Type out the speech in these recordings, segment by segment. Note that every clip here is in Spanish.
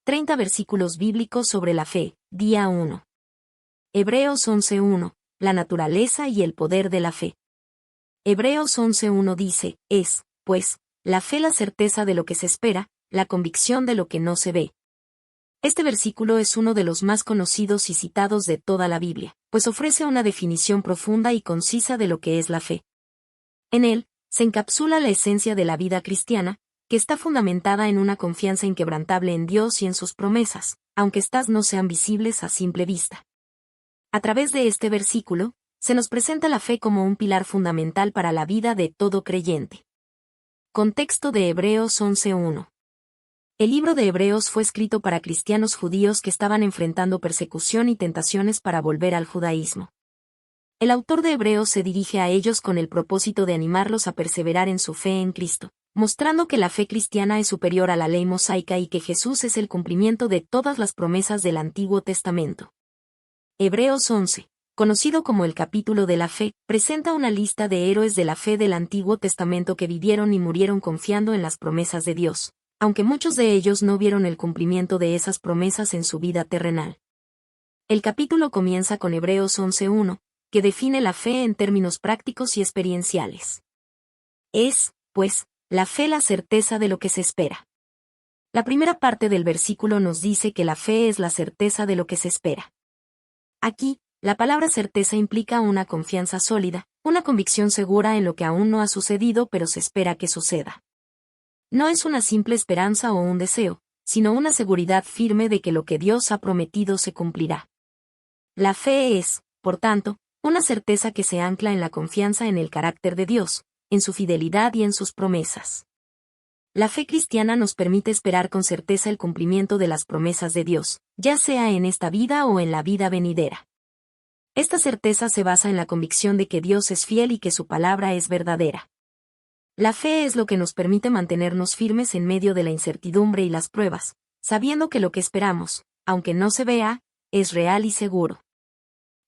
30 versículos bíblicos sobre la fe, día 1. Hebreos 11:1, la naturaleza y el poder de la fe. Hebreos 11:1 dice, es, pues, la fe la certeza de lo que se espera, la convicción de lo que no se ve. Este versículo es uno de los más conocidos y citados de toda la Biblia, pues ofrece una definición profunda y concisa de lo que es la fe. En él, se encapsula la esencia de la vida cristiana, que está fundamentada en una confianza inquebrantable en Dios y en sus promesas, aunque éstas no sean visibles a simple vista. A través de este versículo, se nos presenta la fe como un pilar fundamental para la vida de todo creyente. Contexto de Hebreos 11:1. El libro de Hebreos fue escrito para cristianos judíos que estaban enfrentando persecución y tentaciones para volver al judaísmo. El autor de Hebreos se dirige a ellos con el propósito de animarlos a perseverar en su fe en Cristo, mostrando que la fe cristiana es superior a la ley mosaica y que Jesús es el cumplimiento de todas las promesas del Antiguo Testamento. Hebreos 11, conocido como el capítulo de la fe, presenta una lista de héroes de la fe del Antiguo Testamento que vivieron y murieron confiando en las promesas de Dios, aunque muchos de ellos no vieron el cumplimiento de esas promesas en su vida terrenal. El capítulo comienza con Hebreos 11:1, que define la fe en términos prácticos y experienciales. Es, pues, la fe la certeza de lo que se espera. La primera parte del versículo nos dice que la fe es la certeza de lo que se espera. Aquí, la palabra certeza implica una confianza sólida, una convicción segura en lo que aún no ha sucedido pero se espera que suceda. No es una simple esperanza o un deseo, sino una seguridad firme de que lo que Dios ha prometido se cumplirá. La fe es, por tanto, una certeza que se ancla en la confianza en el carácter de Dios, en su fidelidad y en sus promesas. La fe cristiana nos permite esperar con certeza el cumplimiento de las promesas de Dios, ya sea en esta vida o en la vida venidera. Esta certeza se basa en la convicción de que Dios es fiel y que su palabra es verdadera. La fe es lo que nos permite mantenernos firmes en medio de la incertidumbre y las pruebas, sabiendo que lo que esperamos, aunque no se vea, es real y seguro.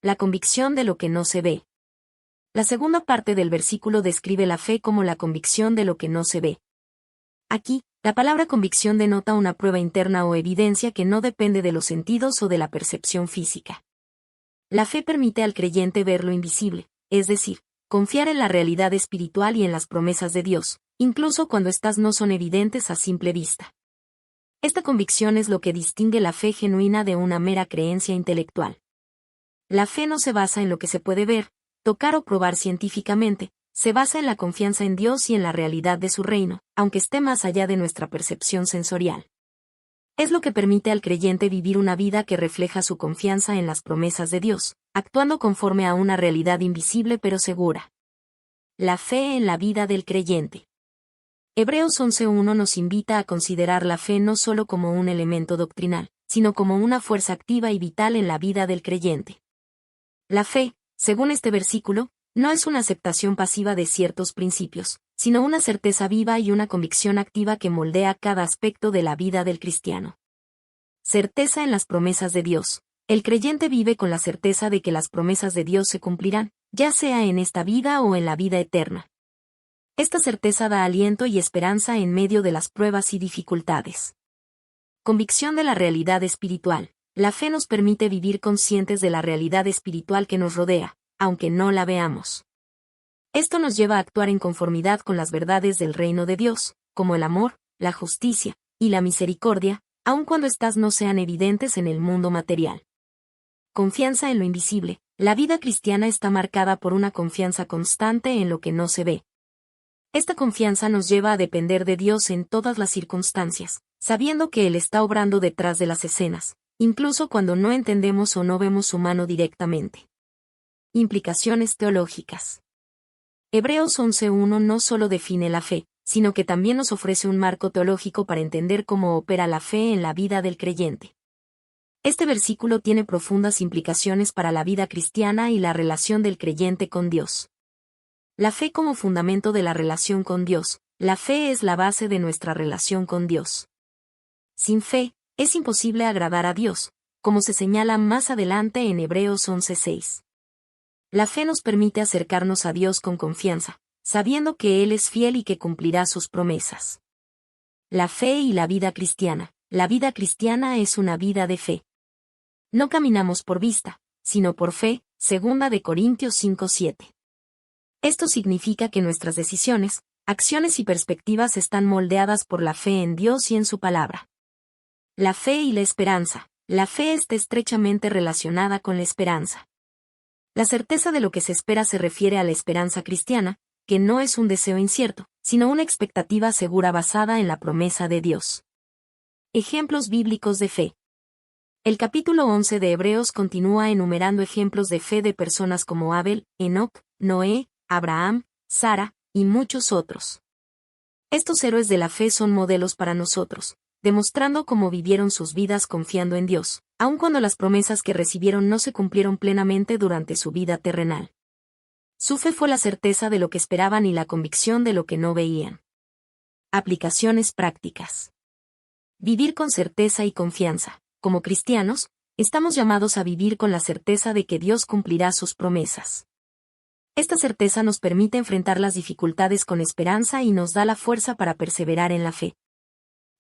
La convicción de lo que no se ve. La segunda parte del versículo describe la fe como la convicción de lo que no se ve. Aquí, la palabra convicción denota una prueba interna o evidencia que no depende de los sentidos o de la percepción física. La fe permite al creyente ver lo invisible, es decir, confiar en la realidad espiritual y en las promesas de Dios, incluso cuando éstas no son evidentes a simple vista. Esta convicción es lo que distingue la fe genuina de una mera creencia intelectual. La fe no se basa en lo que se puede ver, tocar o probar científicamente, se basa en la confianza en Dios y en la realidad de su reino, aunque esté más allá de nuestra percepción sensorial. Es lo que permite al creyente vivir una vida que refleja su confianza en las promesas de Dios, actuando conforme a una realidad invisible pero segura. La fe en la vida del creyente. Hebreos 11:1 nos invita a considerar la fe no solo como un elemento doctrinal, sino como una fuerza activa y vital en la vida del creyente. La fe, según este versículo, no es una aceptación pasiva de ciertos principios, sino una certeza viva y una convicción activa que moldea cada aspecto de la vida del cristiano. Certeza en las promesas de Dios. El creyente vive con la certeza de que las promesas de Dios se cumplirán, ya sea en esta vida o en la vida eterna. Esta certeza da aliento y esperanza en medio de las pruebas y dificultades. Convicción de la realidad espiritual. La fe nos permite vivir conscientes de la realidad espiritual que nos rodea, aunque no la veamos. Esto nos lleva a actuar en conformidad con las verdades del reino de Dios, como el amor, la justicia y la misericordia, aun cuando éstas no sean evidentes en el mundo material. Confianza en lo invisible. La vida cristiana está marcada por una confianza constante en lo que no se ve. Esta confianza nos lleva a depender de Dios en todas las circunstancias, sabiendo que Él está obrando detrás de las escenas, incluso cuando no entendemos o no vemos su mano directamente. Implicaciones teológicas. Hebreos 11:1 no solo define la fe, sino que también nos ofrece un marco teológico para entender cómo opera la fe en la vida del creyente. Este versículo tiene profundas implicaciones para la vida cristiana y la relación del creyente con Dios. La fe como fundamento de la relación con Dios. La fe es la base de nuestra relación con Dios. Sin fe, es imposible agradar a Dios, como se señala más adelante en Hebreos 11:6. La fe nos permite acercarnos a Dios con confianza, sabiendo que Él es fiel y que cumplirá sus promesas. La fe y la vida cristiana. la vida cristiana es una vida de fe. No caminamos por vista, sino por fe, 2 de Corintios 5:7. Esto significa que nuestras decisiones, acciones y perspectivas están moldeadas por la fe en Dios y en su palabra. La fe y la esperanza. La fe está estrechamente relacionada con la esperanza. La certeza de lo que se espera se refiere a la esperanza cristiana, que no es un deseo incierto, sino una expectativa segura basada en la promesa de Dios. Ejemplos bíblicos de fe. El capítulo 11 de Hebreos continúa enumerando ejemplos de fe de personas como Abel, Enoc, Noé, Abraham, Sara, y muchos otros. Estos héroes de la fe son modelos para nosotros, demostrando cómo vivieron sus vidas confiando en Dios, aun cuando las promesas que recibieron no se cumplieron plenamente durante su vida terrenal. Su fe fue la certeza de lo que esperaban y la convicción de lo que no veían. Aplicaciones prácticas. Vivir con certeza y confianza. Como cristianos, estamos llamados a vivir con la certeza de que Dios cumplirá sus promesas. Esta certeza nos permite enfrentar las dificultades con esperanza y nos da la fuerza para perseverar en la fe.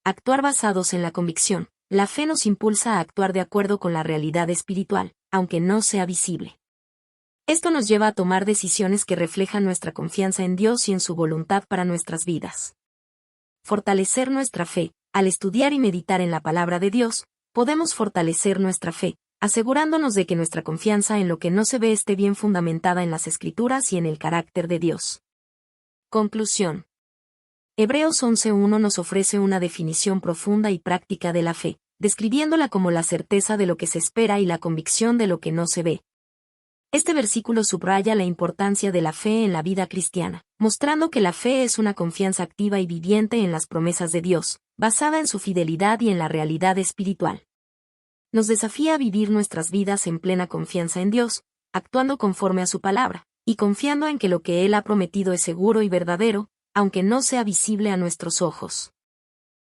Actuar basados en la convicción. La fe nos impulsa a actuar de acuerdo con la realidad espiritual, aunque no sea visible. Esto nos lleva a tomar decisiones que reflejan nuestra confianza en Dios y en su voluntad para nuestras vidas. Fortalecer nuestra fe. Al estudiar y meditar en la palabra de Dios, podemos fortalecer nuestra fe, asegurándonos de que nuestra confianza en lo que no se ve esté bien fundamentada en las Escrituras y en el carácter de Dios. Conclusión. Hebreos 11:1 nos ofrece una definición profunda y práctica de la fe, describiéndola como la certeza de lo que se espera y la convicción de lo que no se ve. Este versículo subraya la importancia de la fe en la vida cristiana, mostrando que la fe es una confianza activa y viviente en las promesas de Dios, basada en su fidelidad y en la realidad espiritual. Nos desafía a vivir nuestras vidas en plena confianza en Dios, actuando conforme a su palabra, y confiando en que lo que Él ha prometido es seguro y verdadero, aunque no sea visible a nuestros ojos.